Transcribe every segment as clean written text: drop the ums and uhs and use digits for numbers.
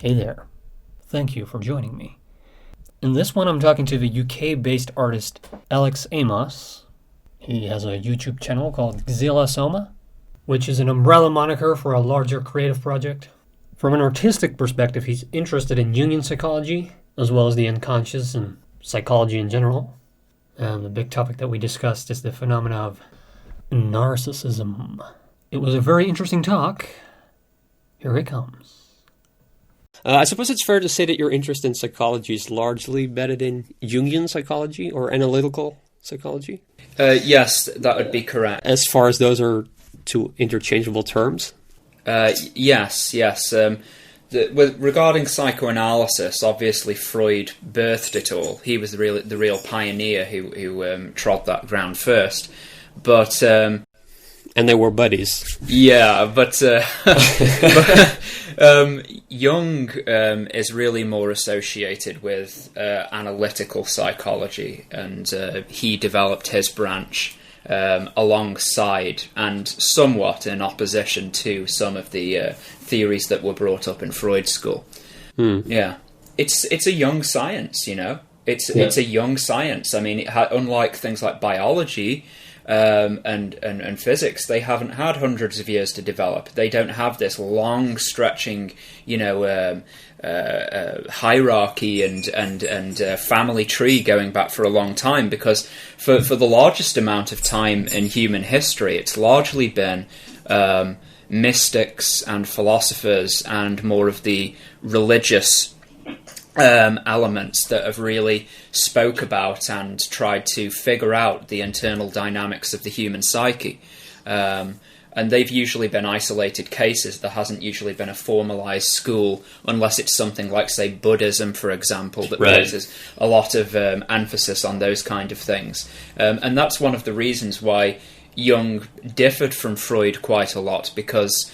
Hey there. Thank you for joining me. In this one, I'm talking to the UK-based artist Alex Amos. He has a YouTube channel called Xelasoma, which is an umbrella moniker for a larger creative project. From an artistic perspective, he's interested in Jungian psychology, as well as the unconscious and psychology in general. And the big topic that we discussed is the phenomena of narcissism. It was a very interesting talk. Here it comes. I suppose it's fair to say that your interest in psychology is largely embedded in Jungian psychology or analytical psychology? Yes, that would be correct. As far as those are two interchangeable terms? Yes. Regarding psychoanalysis, obviously Freud birthed it all. He was the real pioneer who trod that ground first. But and they were buddies. Yeah, but Jung is really more associated with analytical psychology, and he developed his branch alongside and somewhat in opposition to some of the theories that were brought up in Freud's school. Yeah, it's a young science, you know. It's a young science. I mean, unlike things like biology and physics, they haven't had hundreds of years to develop. They don't have this long stretching, hierarchy and family tree going back for a long time, because for the largest amount of time in human history, it's largely been mystics and philosophers and more of the religious elements that have really spoke about and tried to figure out the internal dynamics of the human psyche. And they've usually been isolated cases. There hasn't usually been a formalized school, unless it's something like, say, Buddhism, for example, that places a lot of emphasis on those kind of things. And that's one of the reasons why Jung differed from Freud quite a lot, because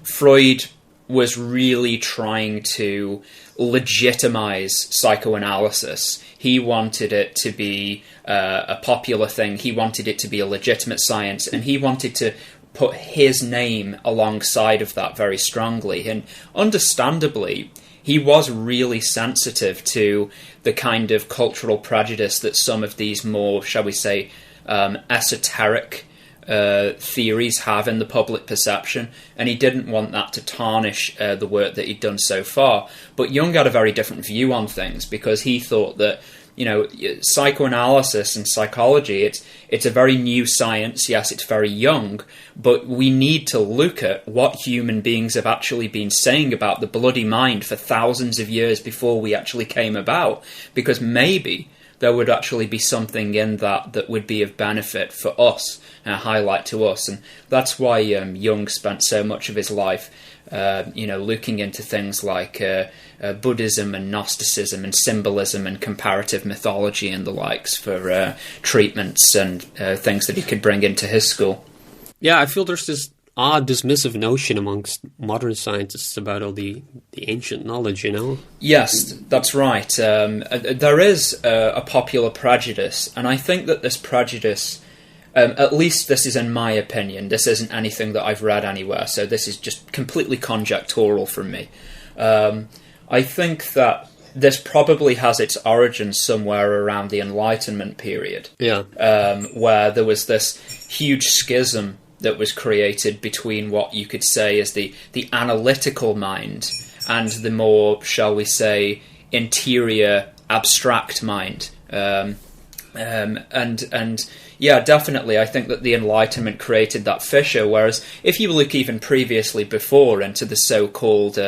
Freud was really trying to legitimize psychoanalysis. He wanted it to be a popular thing. He wanted it to be a legitimate science, and he wanted to put his name alongside of that very strongly. And understandably, he was really sensitive to the kind of cultural prejudice that some of these more, shall we say, esoteric theories have in the public perception, and he didn't want that to tarnish the work that he'd done so far. But Jung had a very different view on things, because he thought that, you know, psychoanalysis and psychology, it's a very new science. Yes, it's very young, but we need to look at what human beings have actually been saying about the bloody mind for thousands of years before we actually came about, because maybe there would actually be something in that would be of benefit for us, and a highlight to us. And that's why Jung spent so much of his life looking into things like Buddhism and Gnosticism and symbolism and comparative mythology and the likes for treatments and things that he could bring into his school. Yeah, I feel there's this odd dismissive notion amongst modern scientists about all the ancient knowledge, you know? Yes, that's right. There is a popular prejudice, and I think that this prejudice, at least this is in my opinion, this isn't anything that I've read anywhere, so this is just completely conjectural from me. I think that this probably has its origins somewhere around the Enlightenment period, where there was this huge schism that was created between what you could say is the analytical mind and the more, shall we say, interior, abstract mind. Yeah, definitely, I think that the Enlightenment created that fissure, whereas if you look even previously before into the so-called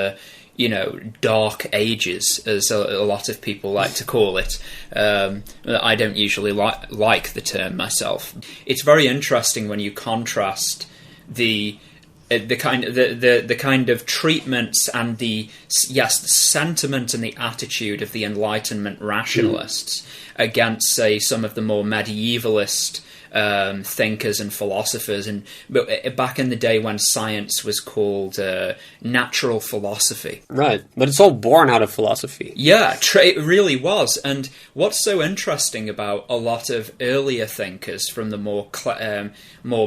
Dark Ages, as a lot of people like to call it. I don't usually like the term myself. It's very interesting when you contrast the kind of treatments and the sentiment and the attitude of the Enlightenment rationalists against, say, some of the more medievalist thinkers and philosophers, and back in the day when science was called natural philosophy. Right, but it's all born out of philosophy. Yeah, it really was. And what's so interesting about a lot of earlier thinkers from the more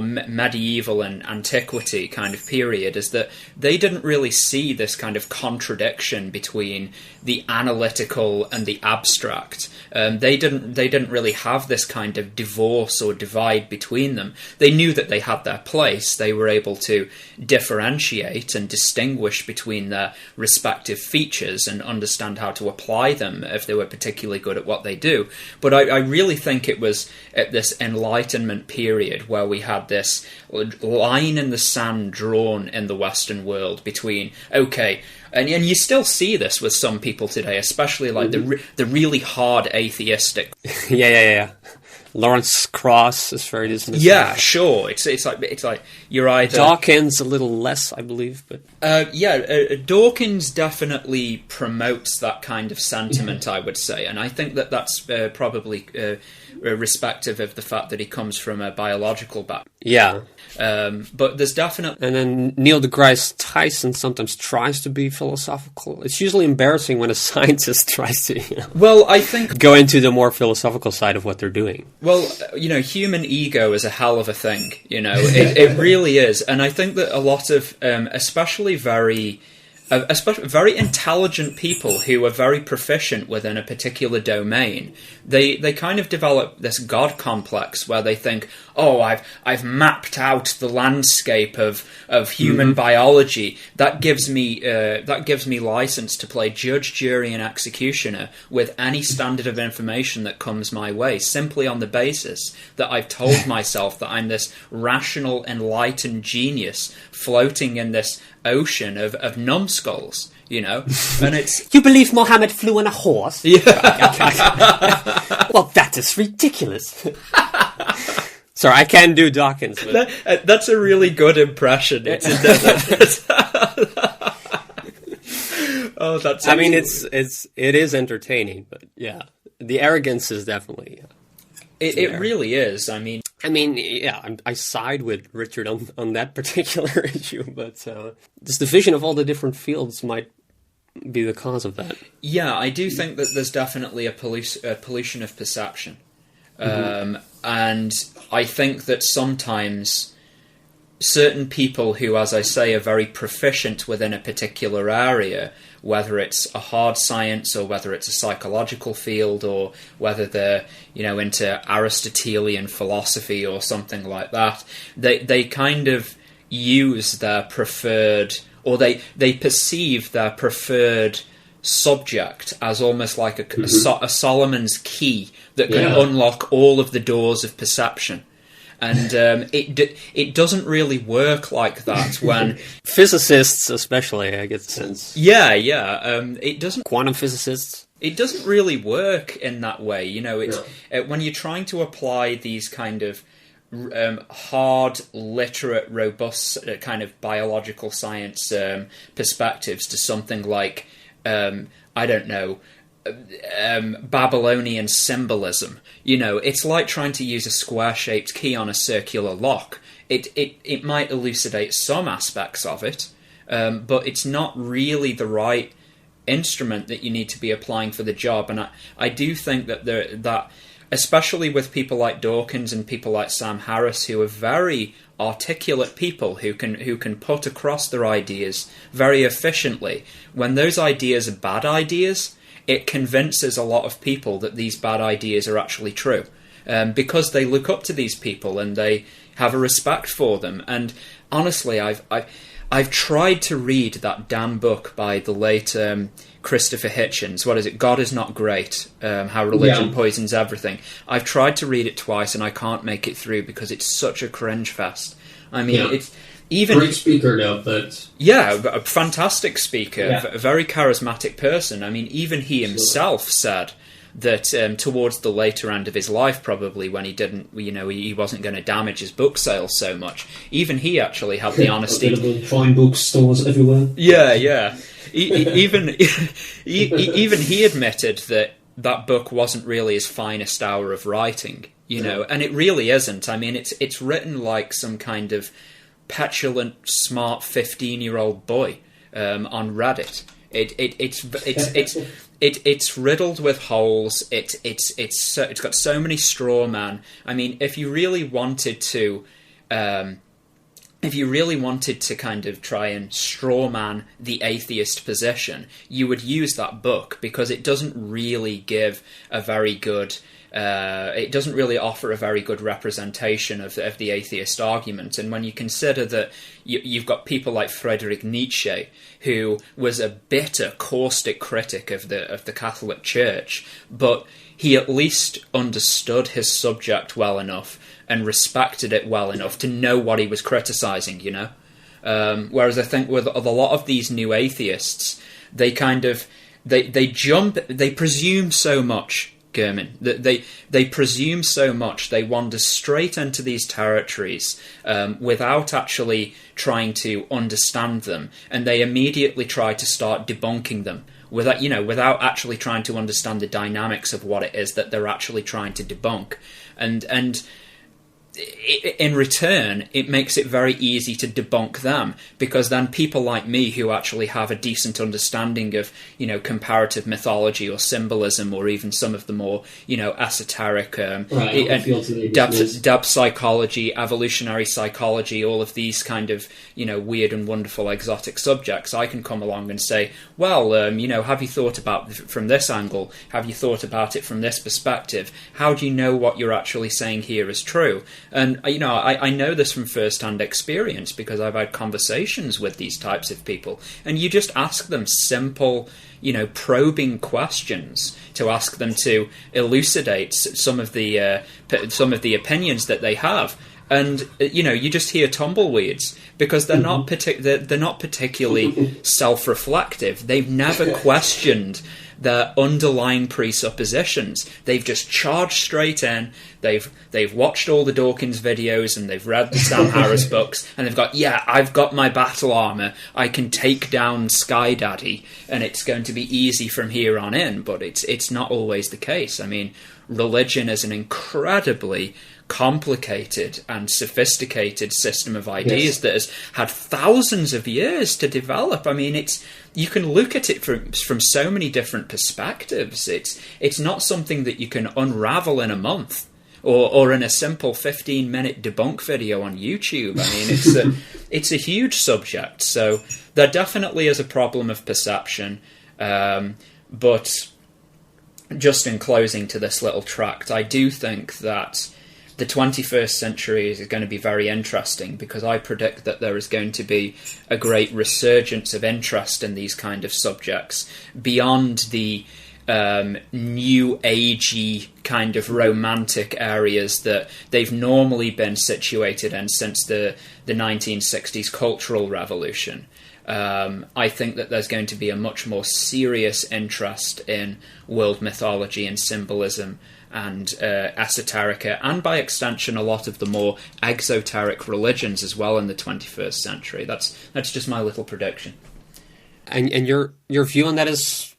medieval and antiquity kind of period is that they didn't really see this kind of contradiction between the analytical and the abstract. They didn't really have this kind of divorce or divide between them. They knew that they had their place. They were able to differentiate and distinguish between their respective features and understand how to apply them if they were particularly good at what they do. But I really think it was at this Enlightenment period where we had this line in the sand drawn in the Western world between, okay, and you still see this with some people today, especially like the really hard atheistic. Yeah. Lawrence Krauss is very dismissive. Yeah, sure. It's like you're either Dawkins a little less, I believe, but Dawkins definitely promotes that kind of sentiment, I would say, and I think that that's probably respective of the fact that he comes from a biological background. Yeah. But there's definitely... And then Neil deGrasse Tyson sometimes tries to be philosophical. It's usually embarrassing when a scientist tries to, Well, I think... go into the more philosophical side of what they're doing. Well, human ego is a hell of a thing, It really is. And I think that a lot of, especially very intelligent people who are very proficient within a particular domain, they kind of develop this God complex where they think, oh, I've mapped out the landscape of human biology. That gives me license to play judge, jury, and executioner with any standard of information that comes my way, simply on the basis that I've told myself that I'm this rational, enlightened genius floating in this ocean of numbskulls, and it's... You believe Mohammed flew on a horse? Yeah. Well, that is ridiculous. Sorry, I can't do Dawkins. But... That's a really good impression. Oh, that's... I mean, it is entertaining, but yeah, the arrogance is definitely... It really is. I mean, yeah, I side with Richard on that particular issue, but this division of all the different fields might be the cause of that. Yeah, I do think that there's definitely a pollution of perception. And I think that sometimes certain people who, as I say, are very proficient within a particular area, whether it's a hard science or whether it's a psychological field or whether they're, into Aristotelian philosophy or something like that, they kind of use their preferred, or they perceive their preferred subject as almost like a Solomon's key that can unlock all of the doors of perception. And it doesn't really work like that when... Physicists especially, I get the sense. Yeah. It doesn't... Quantum physicists? It doesn't really work in that way. It's when you're trying to apply these kind of hard, literate, robust kind of biological science perspectives to something like, I don't know, Babylonian symbolism. It's like trying to use a square-shaped key on a circular lock. It might elucidate some aspects of it, but it's not really the right instrument that you need to be applying for the job. And I do think that especially with people like Dawkins and people like Sam Harris, who are very articulate people who can put across their ideas very efficiently, when those ideas are bad ideas, it convinces a lot of people that these bad ideas are actually true, because they look up to these people and they have a respect for them. And honestly, I've tried to read that damn book by the late Christopher Hitchens. What is it? God is Not Great. How Religion Poisons Everything. I've tried to read it twice and I can't make it through because it's such a cringe fest. I mean, it's even great speaker, though, but a fantastic speaker, a very charismatic person. I mean, even he himself said that towards the later end of his life, probably when he didn't, he wasn't going to damage his book sales so much. Even he actually had the honesty. Available fine bookstores everywhere. Yeah. Even he admitted that book wasn't really his finest hour of writing. you know, and it really isn't. I mean, it's written like some kind of petulant, smart 15-year-old boy on Reddit. It's riddled with holes. It's got so many straw man. I mean, if you really wanted to kind of try and straw man the atheist position, you would use that book, because it doesn't really give a very good. It doesn't really offer a very good representation of the atheist argument. And when you consider that you've got people like Friedrich Nietzsche, who was a bitter, caustic critic of the Catholic Church, but he at least understood his subject well enough and respected it well enough to know what he was criticizing, you know? Whereas I think with a lot of these new atheists, they kind of, they presume so much, Gurman. They presume so much. They wander straight into these territories without actually trying to understand them, and they immediately try to start debunking them without actually trying to understand the dynamics of what it is that they're actually trying to debunk, and in return, it makes it very easy to debunk them, because then people like me, who actually have a decent understanding of, you know, comparative mythology or symbolism, or even some of the more, you know, esoteric depth psychology, evolutionary psychology, all of these kind of, you know, weird and wonderful exotic subjects, I can come along and say, well, you know, have you thought about it from this angle? Have you thought about it from this perspective? How do you know what you're actually saying here is true? And, you know, I know this from first-hand experience, because I've had conversations with these types of people, and you just ask them simple, you know, probing questions to ask them to elucidate some of the opinions that they have. And, you know, you just hear tumbleweeds, because they're not particularly self-reflective. They've never questioned their underlying presuppositions. They've just charged straight in. They've watched all the Dawkins videos, and they've read the Sam Harris books, and they've got, yeah, I've got my battle armor. I can take down Sky Daddy, and it's going to be easy from here on in. But it's not always the case. I mean, religion is an incredibly complicated and sophisticated system of ideas that has had thousands of years to develop. I mean, you can look at it from so many different perspectives. It's not something that you can unravel in a month or in a simple 15-minute debunk video on YouTube. I mean, it's a huge subject. So there definitely is a problem of perception. But just in closing to this little tract, I do think that the 21st century is going to be very interesting, because I predict that there is going to be a great resurgence of interest in these kind of subjects beyond the new agey kind of romantic areas that they've normally been situated in since the 1960s Cultural Revolution. I think that there's going to be a much more serious interest in world mythology and symbolism and esoterica, and by extension a lot of the more exoteric religions as well in the 21st century. That's just my little prediction. And your view on that is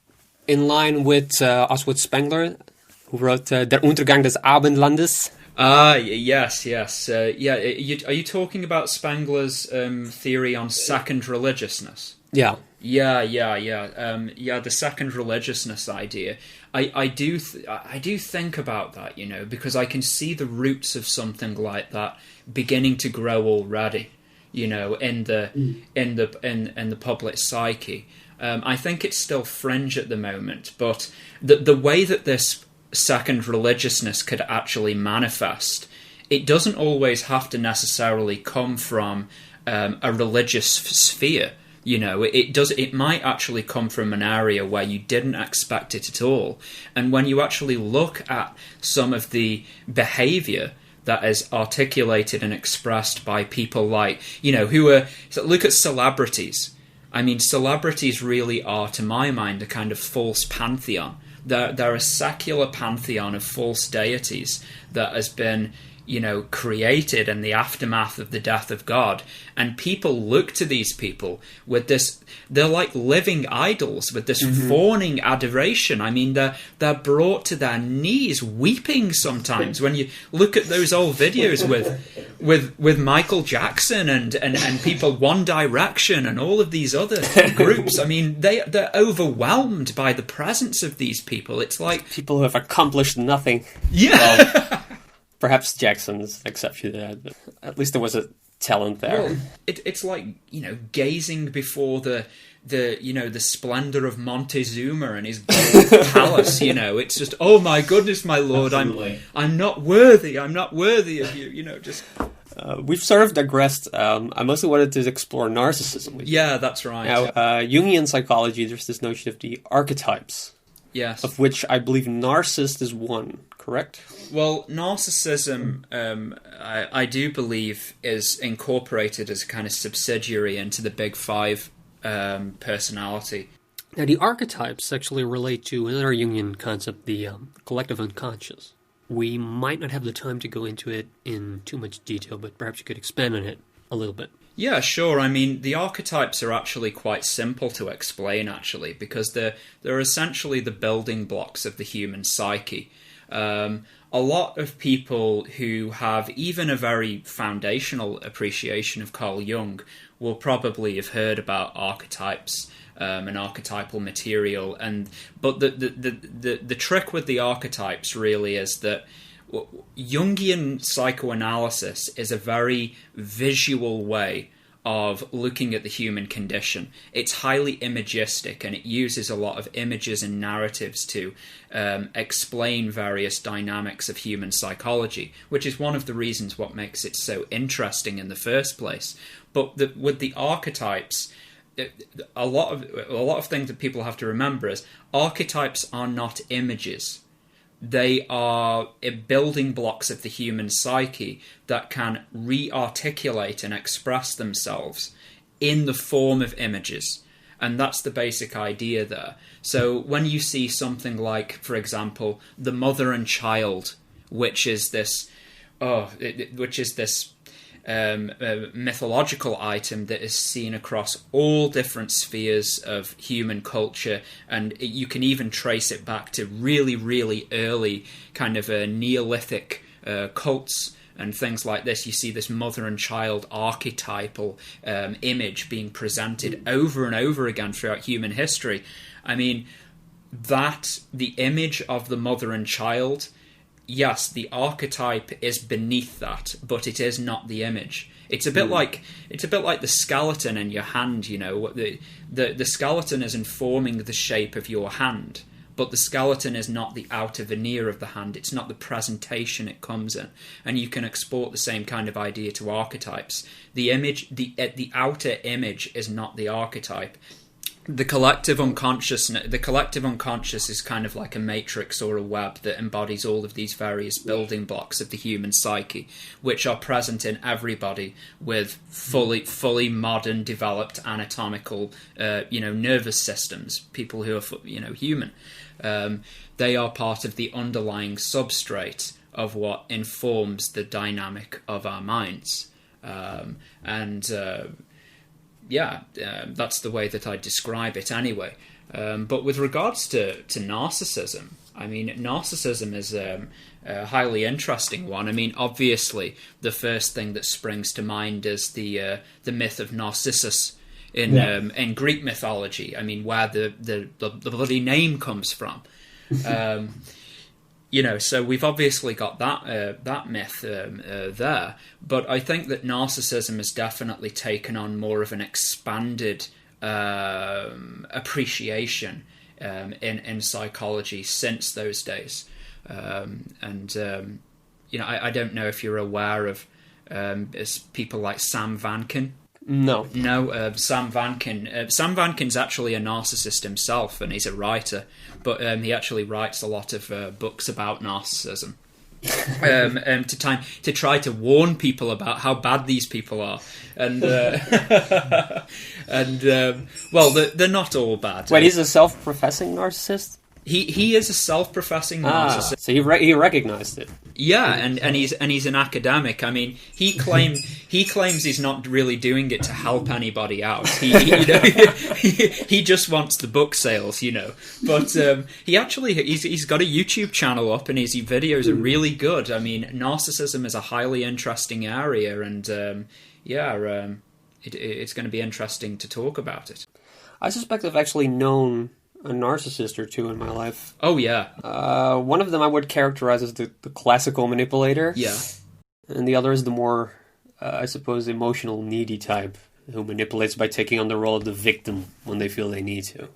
in line with Oswald Spengler, who wrote Der Untergang des Abendlandes? Yes. Are you talking about Spengler's theory on second religiousness? Yeah. Yeah. The second religiousness idea. I do think about that, you know, because I can see the roots of something like that beginning to grow already, you know, in the public psyche. I think it's still fringe at the moment, but the way that this second religiousness could actually manifest, it doesn't always have to necessarily come from a religious sphere. You know, it might actually come from an area where you didn't expect it at all. And when you actually look at some of the behavior that is articulated and expressed by people like, you know, look at celebrities. I mean, celebrities really are, to my mind, a kind of false pantheon. They're a secular pantheon of false deities that has been, created in the aftermath of the death of God. And people look to these people with this, they're like living idols with this fawning adoration. I mean, they're brought to their knees weeping sometimes when you look at those old videos with Michael Jackson and people One Direction and all of these other groups. I mean, they're overwhelmed by the presence of these people. It's like people who have accomplished nothing. Yeah. Well, perhaps Jackson's exception to that, but at least there was a talent there. Well, it's like, gazing before the splendor of Montezuma and his gold palace. It's just, oh my goodness, my lord, Absolutely. I'm not worthy of you. Just We've sort of digressed. I mostly wanted to explore narcissism with you. yeah, that's right. Now, Jungian psychology, there's this notion of the archetypes, Yes. of which I believe Narcissist is one, correct? Well, narcissism, I do believe, is incorporated as a kind of subsidiary into the Big Five personality. Now, the archetypes actually relate to another Jungian concept, the collective unconscious. We might not have the time to go into it in too much detail, but perhaps you could expand on it a little bit. Yeah, sure. I mean, the archetypes are actually quite simple to explain, because they're essentially the building blocks of the human psyche. A lot of people who have even a very foundational appreciation of Carl Jung will probably have heard about archetypes and archetypal material. But the trick with the archetypes really is that Jungian psychoanalysis is a very visual way of looking at the human condition. It's highly imagistic, and it uses a lot of images and narratives to explain various dynamics of human psychology, which is one of the reasons what makes it so interesting in the first place. But with the archetypes, a lot of things that people have to remember is archetypes are not images. They are building blocks of the human psyche that can re-articulate and express themselves in the form of images. And that's the basic idea there. So when you see something like, for example, the mother and child, which is this mythological item that is seen across all different spheres of human culture, and you can even trace it back to really, really early kind of Neolithic cults and things like this. You see this mother and child archetypal image being presented over and over again throughout human history. I mean, the image of the mother and child, yes, the archetype is beneath that, but it is not the image. It's a bit like the skeleton in your hand. The skeleton is informing the shape of your hand, but the skeleton is not the outer veneer of the hand. It's not the presentation it comes in, and you can export the same kind of idea to archetypes. The image, the outer image, is not the archetype. The collective unconscious is kind of like a matrix or a web that embodies all of these various building blocks of the human psyche, which are present in everybody with fully modern, developed anatomical, nervous systems. People who are, human. They are part of the underlying substrate of what informs the dynamic of our minds, that's the way that I describe it anyway. But with regards to narcissism, I mean, narcissism is a highly interesting one. I mean, obviously, the first thing that springs to mind is the myth of Narcissus in Greek mythology. I mean, where the bloody name comes from. So we've obviously got that myth there, but I think that narcissism has definitely taken on more of an expanded appreciation in psychology since those days. I don't know if you're aware of people like Sam Vankin. No, Sam Vankin. Sam Vankin's actually a narcissist himself, and he's a writer, but he actually writes a lot of books about narcissism. To try to warn people about how bad these people are, and they're not all bad. Wait, he's a self-professing narcissist? He is a self-professing narcissist. So he recognized it. Yeah, and he's an academic. I mean, he claims he's not really doing it to help anybody out. He just wants the book sales, But he's got a YouTube channel up, and his videos are really good. I mean, narcissism is a highly interesting area, and it's going to be interesting to talk about it. I suspect I've actually known a narcissist or two in my life. Oh, yeah. One of them I would characterize as the classical manipulator. Yeah. And the other is the more, I suppose, emotional, needy type, who manipulates by taking on the role of the victim when they feel they need to.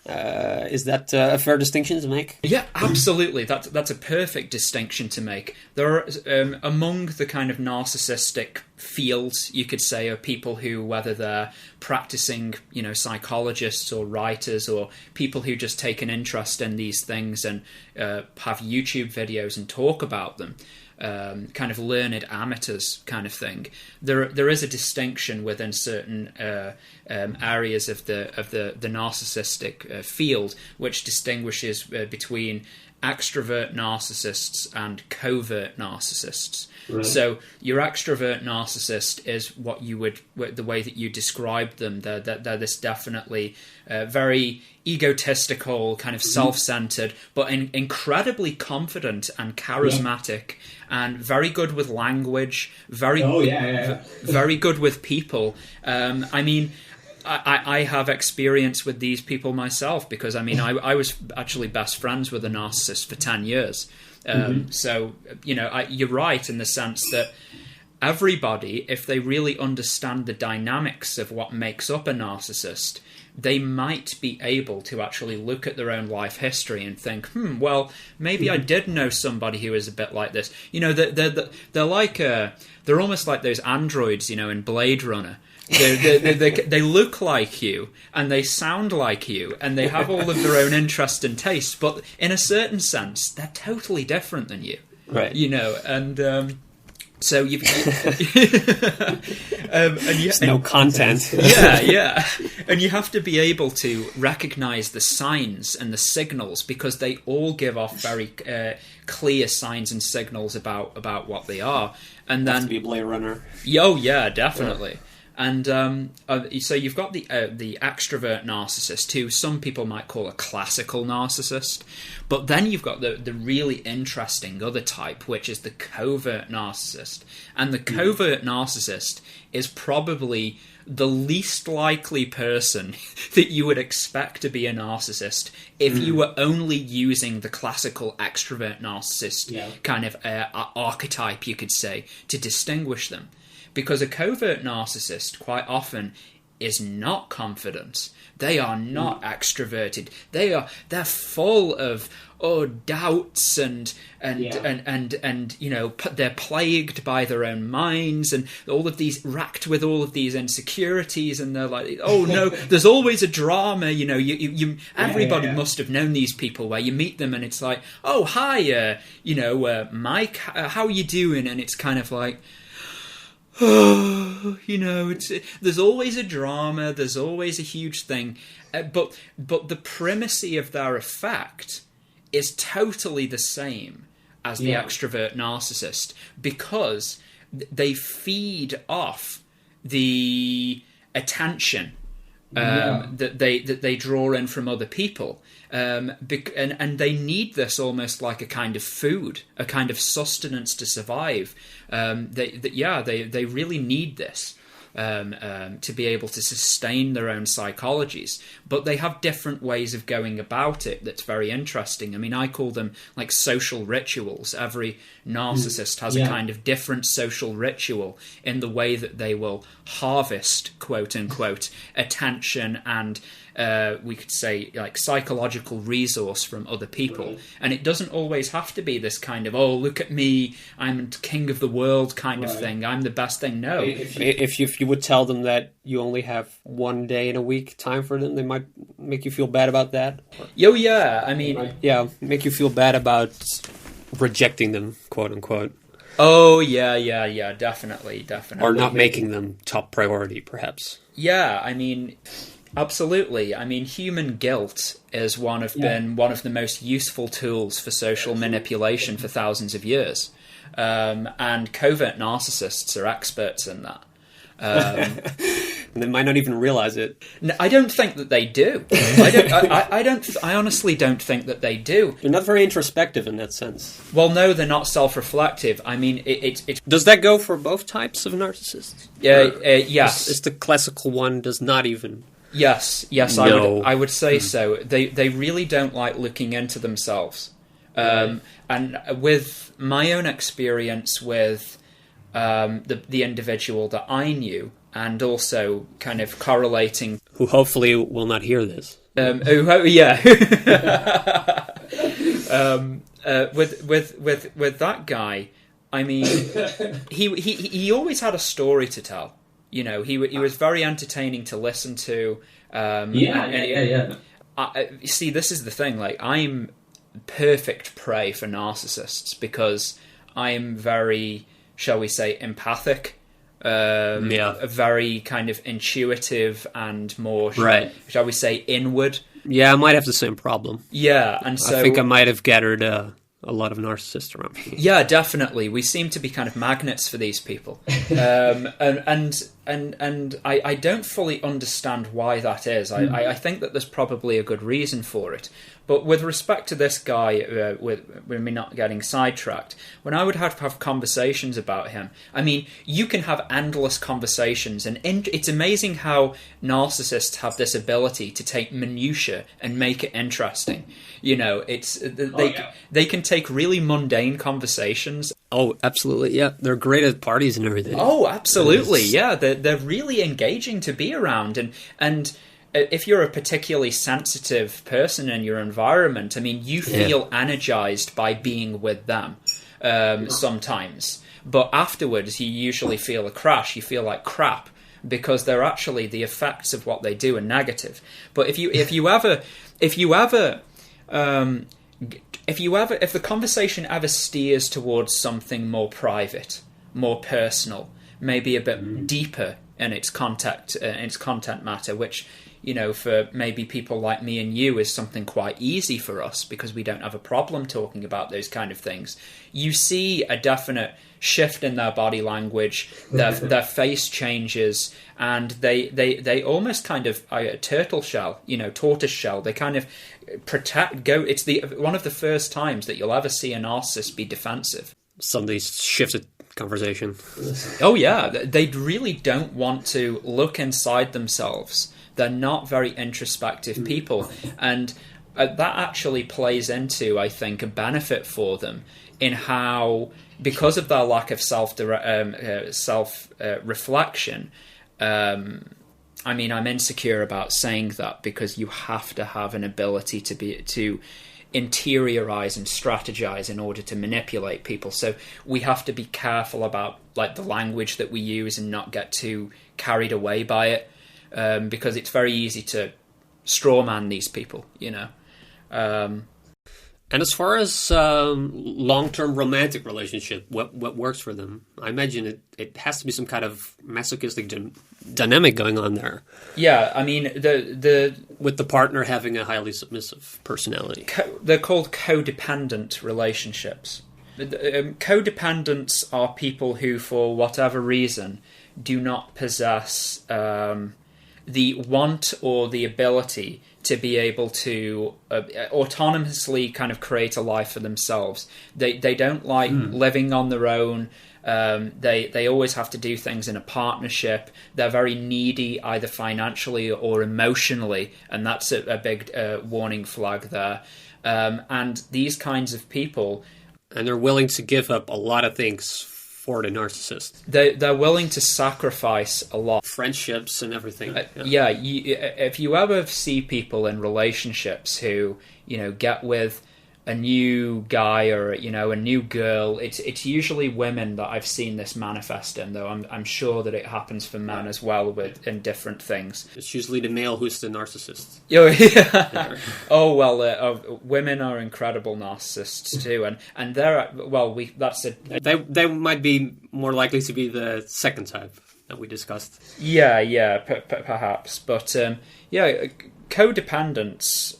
Is that a fair distinction to make? Yeah, absolutely. That's a perfect distinction to make. There are, among the kind of narcissistic fields, you could say, are people who, whether they're practicing, psychologists or writers, or people who just take an interest in these things and have YouTube videos and talk about them. Kind of learned amateurs kind of thing. There is a distinction within certain areas of the narcissistic field, which distinguishes between extrovert narcissists and covert narcissists. Right. So your extrovert narcissist is the way that you describe them. They're this definitely very egotistical, kind of self-centered, but incredibly confident and charismatic, and very good with language, very good with people. I mean, I have experience with these people myself, because I was actually best friends with a narcissist for 10 years. So, you're right in the sense that everybody, if they really understand the dynamics of what makes up a narcissist, they might be able to actually look at their own life history and think, well, maybe I did know somebody who is a bit like this. They're like they're almost like those androids, in Blade Runner. They look like you, and they sound like you, and they have all of their own interest and taste, but in a certain sense, they're totally different than you. Right. So you've There's no content. yeah, and you have to be able to recognize the signs and the signals, because they all give off very clear signs and signals about what they are. And then Has to be a Blade Runner. Oh yeah, definitely. Yeah. And so you've got the extrovert narcissist, who some people might call a classical narcissist. But then you've got the really interesting other type, which is the covert narcissist. And the covert narcissist is probably the least likely person that you would expect to be a narcissist if you were only using the classical extrovert narcissist kind of archetype, you could say, to distinguish them. Because a covert narcissist quite often is not confident. They are not extroverted. They're full of doubts and they're plagued by their own minds and all of these, racked with all of these insecurities, and they're like, oh no, there's always a drama. Everybody must have known these people where you meet them and it's like, oh hi, Mike, how are you doing? And it's kind of like, there's always a drama, there's always a huge thing, but the primacy of their effect is totally the same as the extrovert narcissist, because they feed off the attention that they draw in from other people. And they need this almost like a kind of food, a kind of sustenance to survive. They really need this to be able to sustain their own psychologies. But they have different ways of going about it that's very interesting. I mean, I call them like social rituals. Every narcissist has a kind of different social ritual in the way that they will harvest, quote unquote, attention and we could say like psychological resource from other people. And it doesn't always have to be this kind of, oh, look at me, I'm king of the world kind of thing, I'm the best thing. No. If you would tell them that you only have one day in a week time for them, they might make you feel bad about that. Oh yeah, I mean, make you feel bad about rejecting them, quote unquote. Oh yeah, definitely. Or not making them top priority, perhaps. Yeah, I mean, Absolutely. I mean, human guilt is been one of the most useful tools for social manipulation for thousands of years. And covert narcissists are experts in that. They might not even realize it. No, I don't think that they do. I honestly don't think that they do. They're not very introspective in that sense. Well, no, they're not self-reflective. I mean, it's... Does that go for both types of narcissists? Yes. Is the classical one does not even... Yes, No. I would say so. They really don't like looking into themselves. And with my own experience with the individual that I knew, and also kind of correlating... Who hopefully will not hear this. With that guy, I mean, he always had a story to tell. You know, he was very entertaining to listen to. See, this is the thing. Like, I'm perfect prey for narcissists because I'm very, shall we say, empathic. Very kind of intuitive and more, shall we say, inward. Yeah, I might have the same problem. Yeah, and so I think I might have gathered a lot of narcissists around me. Yeah, definitely. We seem to be kind of magnets for these people, and I don't fully understand why that is. I think that there's probably a good reason for it. But with respect to this guy, with me not getting sidetracked, when I would have conversations about him, I mean, you can have endless conversations, and it's amazing how narcissists have this ability to take minutiae and make it interesting. You know, they can take really mundane conversations. Oh, absolutely, yeah. They're great at parties and everything. Oh, absolutely, yeah. They're really engaging to be around, and if you're a particularly sensitive person in your environment, I mean, you feel energized by being with them sometimes. But afterwards, you usually feel a crash. You feel like crap because they're actually the effects of what they do are negative. But if the conversation ever steers towards something more private, more personal, maybe a bit deeper in its content matter, which, you know, for maybe people like me and you is something quite easy for us because we don't have a problem talking about those kind of things. You see a definite shift in their body language, their face changes, and they almost kind of tortoise shell. They kind of it's one of the first times that you'll ever see a narcissist be defensive. Somebody shifted conversation. Oh yeah, they really don't want to look inside themselves. They're not very introspective people, and that actually plays into, I think, a benefit for them in how, because of their lack of self-reflection. I mean, I'm insecure about saying that because you have to have an ability to interiorize and strategize in order to manipulate people. So we have to be careful about like the language that we use and not get too carried away by it. Because it's very easy to strawman these people, you know. And as far as long-term romantic relationship, what works for them? I imagine it has to be some kind of masochistic dynamic going on there. Yeah, I mean, with the partner having a highly submissive personality. They're called codependent relationships. Codependents are people who, for whatever reason, do not possess the want or the ability to be able to autonomously kind of create a life for themselves. They don't like living on their own. They always have to do things in a partnership. They're very needy, either financially or emotionally, and that's a big warning flag there. And these kinds of people... And they're willing to give up a lot of things for the narcissist. They're willing to sacrifice a lot. Friendships and everything. If you ever see people in relationships who, you know, get with a new guy or, you know, a new girl, it's usually women that I've seen this manifest in, though I'm sure that it happens for men as well in different things. It's usually the male who's the narcissist. Oh well, women are incredible narcissists too, and they're they might be more likely to be the second type. that we discussed. Yeah, perhaps. But, codependents...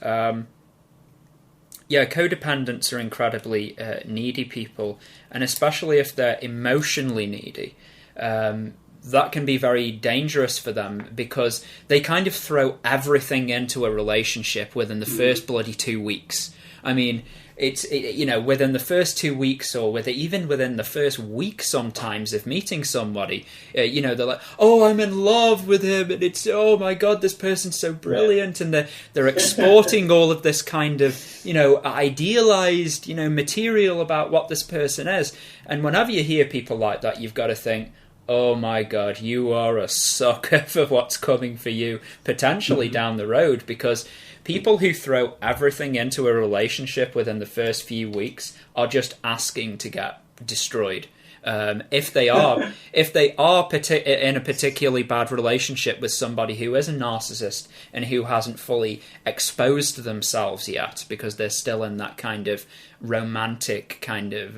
codependents are incredibly needy people, and especially if they're emotionally needy, that can be very dangerous for them because they kind of throw everything into a relationship within the first bloody 2 weeks. I mean, within the first 2 weeks, or even within the first week sometimes of meeting somebody, they're like, oh, I'm in love with him, and it's, oh my god, this person's so brilliant, and they're exporting all of this kind of, idealized, material about what this person is. And whenever you hear people like that, you've got to think, oh my god, you are a sucker for what's coming for you potentially down the road, because people who throw everything into a relationship within the first few weeks are just asking to get destroyed. If they are in a particularly bad relationship with somebody who is a narcissist and who hasn't fully exposed themselves yet, because they're still in that kind of romantic kind of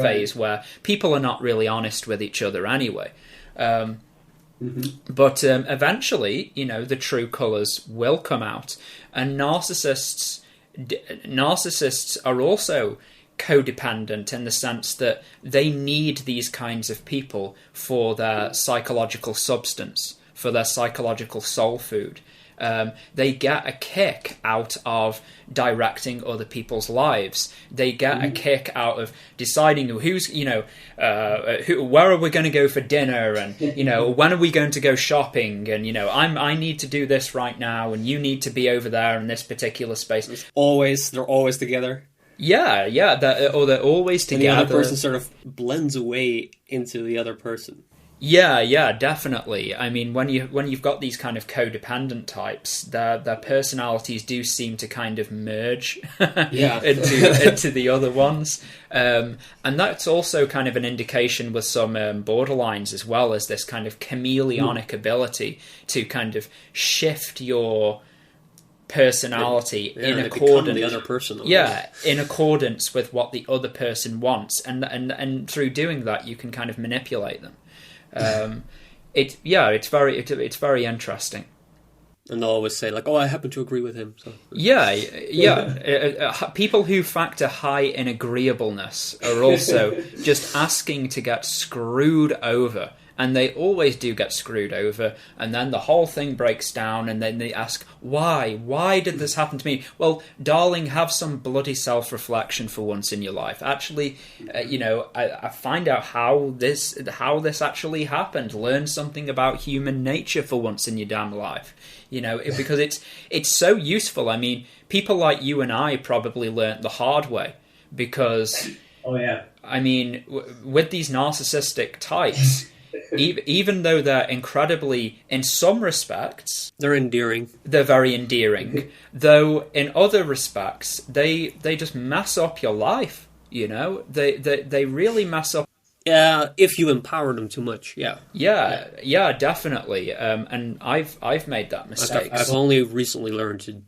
phase where people are not really honest with each other anyway. But eventually, the true colours will come out, and narcissists are also codependent in the sense that they need these kinds of people for their psychological substance, for their psychological soul food. They get a kick out of directing other people's lives. They get a kick out of deciding who's, where are we going to go for dinner, and when are we going to go shopping, and I need to do this right now, and you need to be over there in this particular space. They're always together. Yeah, they're always together. And the other person sort of blends away into the other person. Yeah, definitely. I mean, when you've got these kind of codependent types, their personalities do seem to kind of merge into the other ones, and that's also kind of an indication with some borderlines as well, as this kind of chameleonic ability to kind of shift your personality in accordance the other person. In accordance with what the other person wants, and through doing that you can kind of manipulate them. It's very interesting. And they'll always say, like, oh, I happen to agree with him. So. People who factor high in agreeableness are also just asking to get screwed over. And they always do get screwed over, and then the whole thing breaks down, and then they ask, why? Why did this happen to me? Well, darling, have some bloody self-reflection for once in your life. Actually, I find out how this actually happened. Learn something about human nature for once in your damn life. Because it's so useful. I mean, people like you and I probably learnt the hard way, because... Oh, yeah. I mean, with these narcissistic types... Even though they're incredibly, in some respects... They're endearing. They're very endearing. Though, in other respects, they just mess up your life, They really mess up... Yeah, if you empower them too much, yeah. Yeah, definitely. And I've made that mistake. I've only recently learned to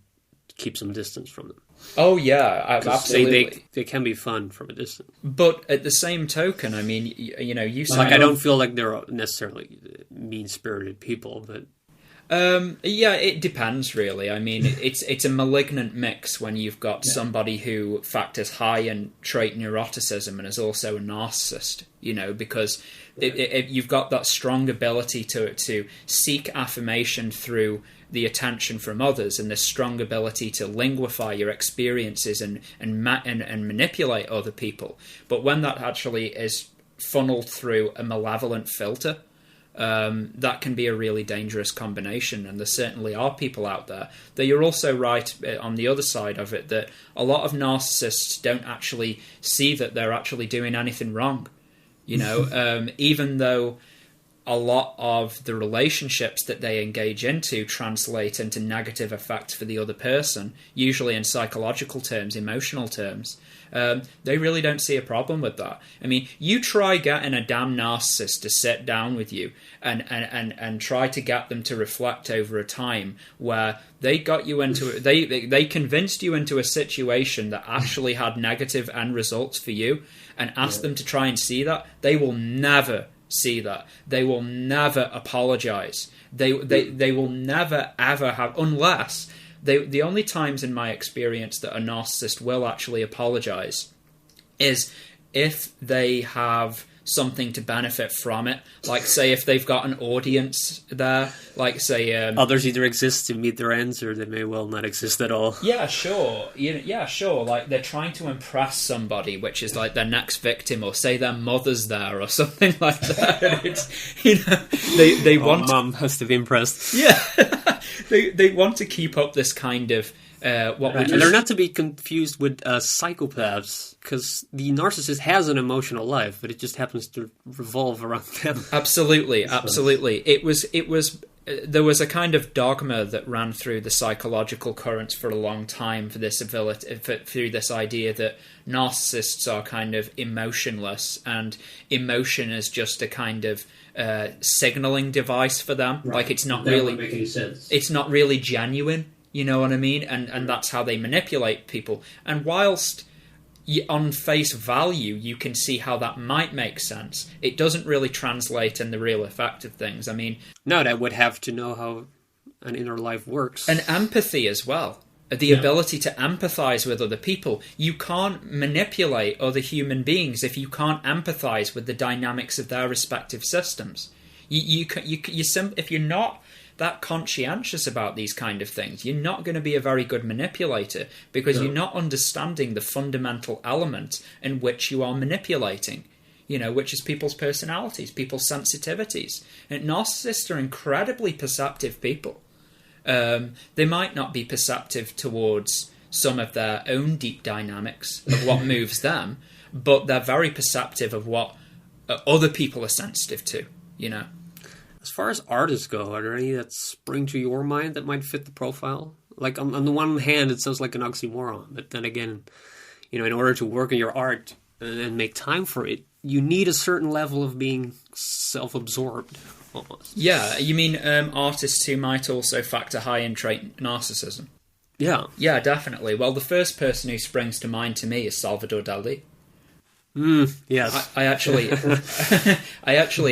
keep some distance from them. Oh yeah, absolutely. They can be fun from a distance. But at the same token, I mean, you say... I don't feel like they're necessarily mean-spirited people, but... it depends, really. I mean, it's a malignant mix when you've got somebody who factors high in trait neuroticism and is also a narcissist, because you've got that strong ability to seek affirmation through the attention from others, and this strong ability to linguify your experiences and manipulate other people. But when that actually is funneled through a malevolent filter, that can be a really dangerous combination, and there certainly are people out there. Though you're also right on the other side of it, that a lot of narcissists don't actually see that they're actually doing anything wrong. Even though a lot of the relationships that they engage into translate into negative effects for the other person, usually in psychological terms, emotional terms. They really don't see a problem with that. I mean, you try getting a damn narcissist to sit down with you and try to get them to reflect over a time where they got you into they convinced you into a situation that actually had negative end results for you, and asked them to try and see that. They will never see that. They will never apologize. They will never ever have, unless the only times in my experience that a narcissist will actually apologize is if they have something to benefit from it, like say if they've got an audience there, like say others either exist to meet their ends or they may well not exist at all. Yeah, sure. Like they're trying to impress somebody, which is like their next victim, or say their mother's there or something like that. And it's, they want mum has to be impressed. Yeah. they want to keep up this kind of and they're not to be confused with psychopaths, because the narcissist has an emotional life, but it just happens to revolve around them. Absolutely. It was there was a kind of dogma that ran through the psychological currents for a long time for this ability, through this idea that narcissists are kind of emotionless, and emotion is just a kind of signaling device for them. Right. Like it's not really make any sense. It's not really genuine. You know what I mean? And that's how they manipulate people. And whilst on face value you can see how that might make sense, it doesn't really translate in the real effect of things. I mean... No, that would have to know how an inner life works. And empathy as well. The ability to empathize with other people. You can't manipulate other human beings if you can't empathize with the dynamics of their respective systems. If you're not that conscientious about these kind of things, you're not going to be a very good manipulator, because you're not understanding the fundamental element in which you are manipulating, which is people's personalities, people's sensitivities. And narcissists are incredibly perceptive people. They might not be perceptive towards some of their own deep dynamics of what moves them, but they're very perceptive of what other people are sensitive to, As far as artists go, are there any that spring to your mind that might fit the profile? Like, on the one hand, it sounds like an oxymoron, but then again, in order to work on your art and make time for it, you need a certain level of being self-absorbed, almost. Yeah, you mean artists who might also factor high in trait narcissism? Yeah. Yeah, definitely. Well, the first person who springs to mind to me is Salvador Dali. Yes. I actually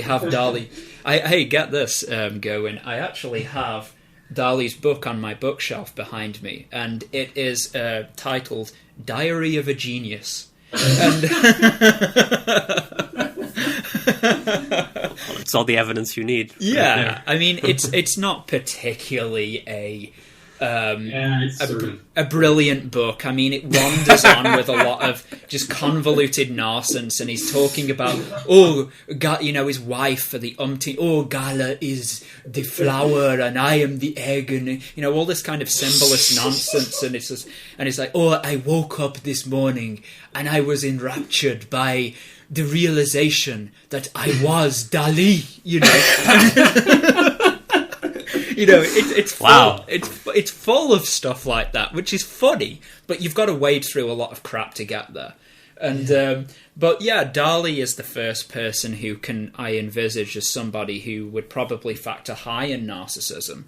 have Dali. Hey, get this going. I actually have Dali's book on my bookshelf behind me, and it is titled "Diary of a Genius." And it's all the evidence you need. Yeah, right, I mean, it's not particularly a brilliant book. I mean, it wanders on with a lot of just convoluted nonsense, and he's talking about, his wife for the Gala is the flower and I am the egg, and all this kind of symbolist nonsense. And it's like, I woke up this morning and I was enraptured by the realization that I was Dali, It's full, wow. It's full of stuff like that, which is funny, but you've got to wade through a lot of crap to get there. And but yeah, Dali is the first person who I envisage as somebody who would probably factor high in narcissism.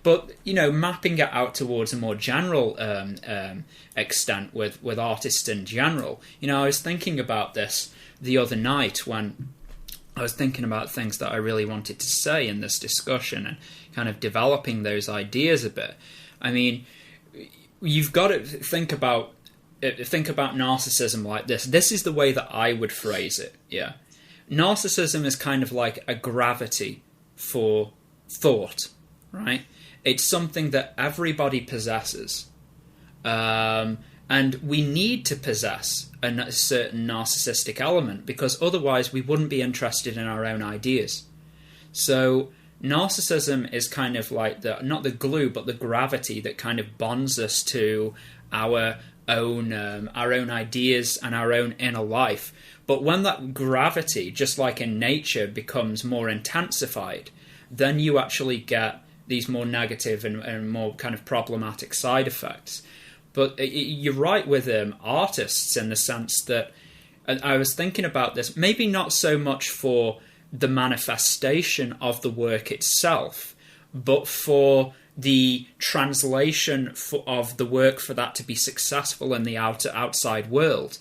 But mapping it out towards a more general extent with artists in general. I was thinking about this the other night when I was thinking about things that I really wanted to say in this discussion and kind of developing those ideas a bit. I mean, you've got to think about narcissism like this. This is the way that I would phrase it, yeah. Narcissism is kind of like a gravity for thought, right? It's something that everybody possesses. And we need to possess a certain narcissistic element, because otherwise we wouldn't be interested in our own ideas. So narcissism is kind of like not the glue, but the gravity that kind of bonds us to our own ideas and our own inner life. But when that gravity, just like in nature, becomes more intensified, then you actually get these more negative and more kind of problematic side effects. But you're right with artists in the sense that, I was thinking about this, maybe not so much for the manifestation of the work itself, but for the translation of the work for that to be successful in the outside world.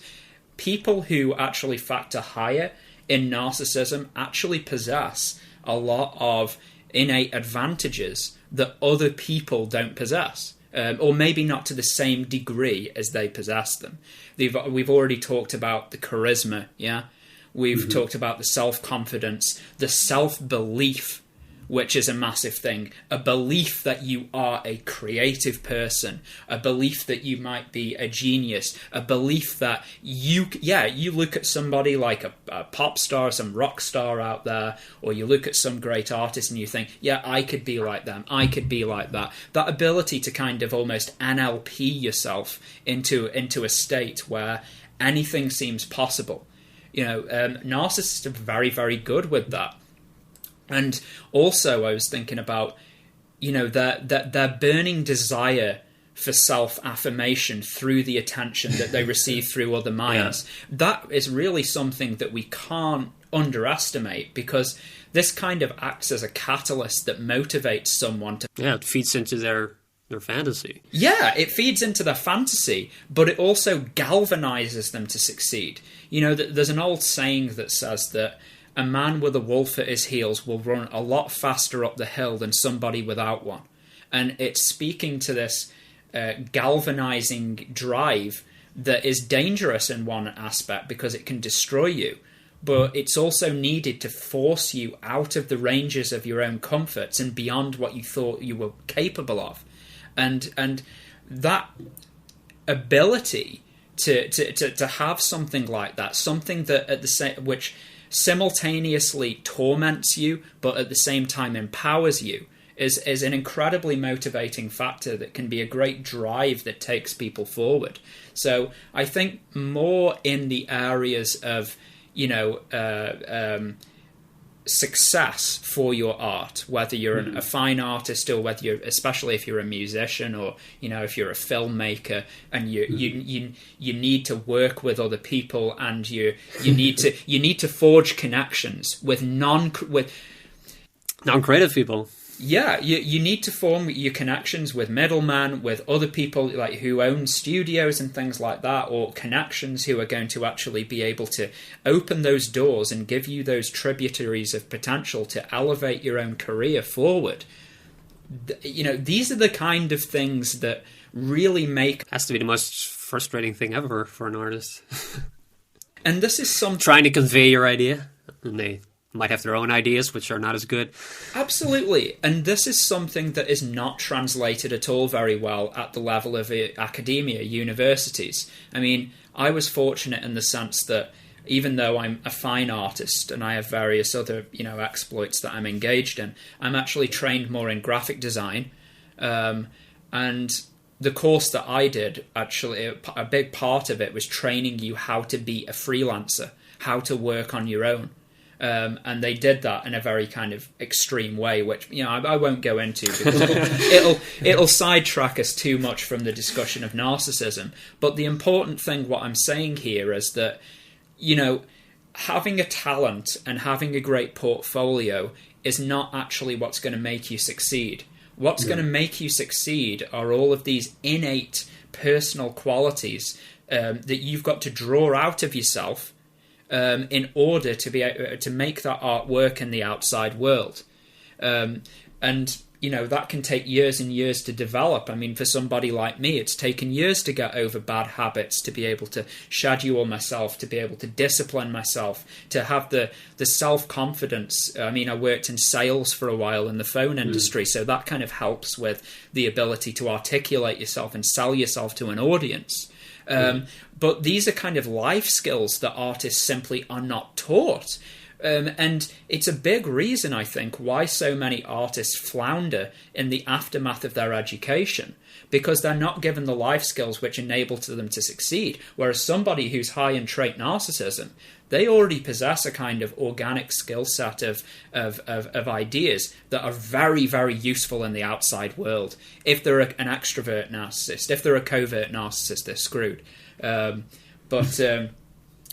People who actually factor higher in narcissism actually possess a lot of innate advantages that other people don't possess. Or maybe not to the same degree as they possess them. We've already talked about the charisma, yeah? We've talked about the self-confidence, the self-belief, which is a massive thing. A belief that you are a creative person, a belief that you might be a genius, a belief that you look at somebody like a pop star, some rock star out there, or you look at some great artist and you think, yeah, I could be like them, I could be like that. That ability to kind of almost NLP yourself into a state where anything seems possible. Narcissists are very, very good with that. And also I was thinking about, their burning desire for self-affirmation through the attention that they receive through other minds. Yeah. That is really something that we can't underestimate, because this kind of acts as a catalyst that motivates someone to... Yeah, it feeds into their fantasy. Yeah, it feeds into their fantasy, but it also galvanizes them to succeed. There's an old saying that says that a man with a wolf at his heels will run a lot faster up the hill than somebody without one. And it's speaking to this galvanizing drive that is dangerous in one aspect because it can destroy you. But it's also needed to force you out of the ranges of your own comforts and beyond what you thought you were capable of. And that ability to have something like that, something that at the same which simultaneously torments you but at the same time empowers you, is an incredibly motivating factor that can be a great drive that takes people forward. So I think more in the areas of success for your art, whether you're a fine artist or whether you're, especially if you're a musician, or if you're a filmmaker and you need to work with other people, and you need to forge connections with non-creative people. Yeah, you need to form your connections with middlemen, with other people like who own studios and things like that, or connections who are going to actually be able to open those doors and give you those tributaries of potential to elevate your own career forward. These are the kind of things that really make... Has to be the most frustrating thing ever for an artist. And this is something... Trying to convey your idea, and they might have their own ideas, which are not as good. Absolutely. And this is something that is not translated at all very well at the level of academia, universities. I mean, I was fortunate in the sense that even though I'm a fine artist and I have various other, exploits that I'm engaged in, I'm actually trained more in graphic design. And the course that I did, actually, a big part of it was training you how to be a freelancer, how to work on your own. And they did that in a very kind of extreme way, which I won't go into because it'll sidetrack us too much from the discussion of narcissism. But the important thing, what I'm saying here, is that having a talent and having a great portfolio is not actually what's going to make you succeed. What's going to make you succeed are all of these innate personal qualities that you've got to draw out of yourself. In order to be to make that art work in the outside world, and that can take years and years to develop. I mean, for somebody like me, it's taken years to get over bad habits, to be able to schedule myself, to be able to discipline myself, to have the self-confidence. I mean, I worked in sales for a while in the phone industry, so that kind of helps with the ability to articulate yourself and sell yourself to an audience. But these are kind of life skills that artists simply are not taught. And it's a big reason, I think, why so many artists flounder in the aftermath of their education, because they're not given the life skills which enable them to succeed. Whereas somebody who's high in trait narcissism, they already possess a kind of organic skill set of ideas that are very, very useful in the outside world. If they're an extrovert narcissist, if they're a covert narcissist, they're screwed. But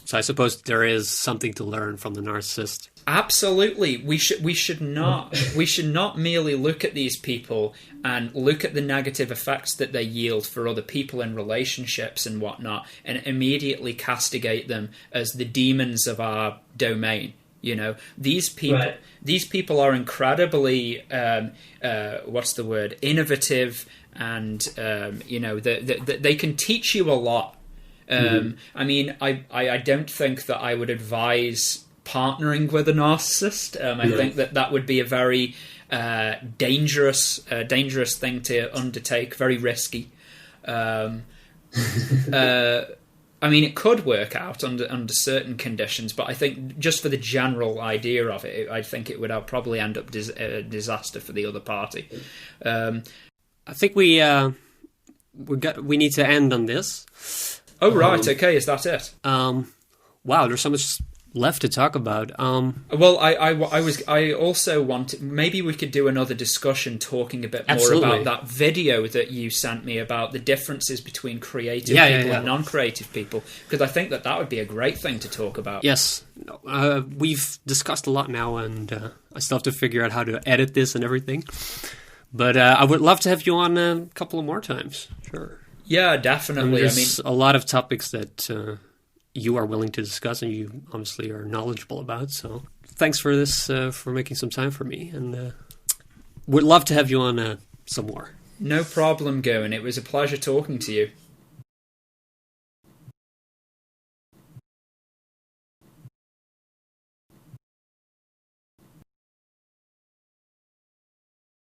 So I suppose there is something to learn from the narcissist. Absolutely, we should not merely look at these people and look at the negative effects that they yield for other people in relationships and whatnot, and immediately castigate them as the demons of our domain. You know, these people are incredibly innovative, and they can teach you a lot. I mean, I don't think that I would advise partnering with a narcissist. I think that would be a very dangerous thing to undertake, very risky. I mean, it could work out under certain conditions, but I think just for the general idea of it, I think it would probably end up a disaster for the other party. I think we need to end on this. Oh, right. Okay. Is that it? Wow. There's so much left to talk about. Well, I also wanted, maybe we could do another discussion talking a bit more Absolutely. about that video that you sent me about the differences between creative people and non-creative people, because I think that would be a great thing to talk about. Yes. We've discussed a lot now, and I still have to figure out how to edit this and everything. But I would love to have you on a couple of more times. Sure. Yeah, definitely. There's a lot of topics that you are willing to discuss, and you obviously are knowledgeable about. So thanks for this, for making some time for me, and would love to have you on some more. No problem, Goen. It was a pleasure talking to you.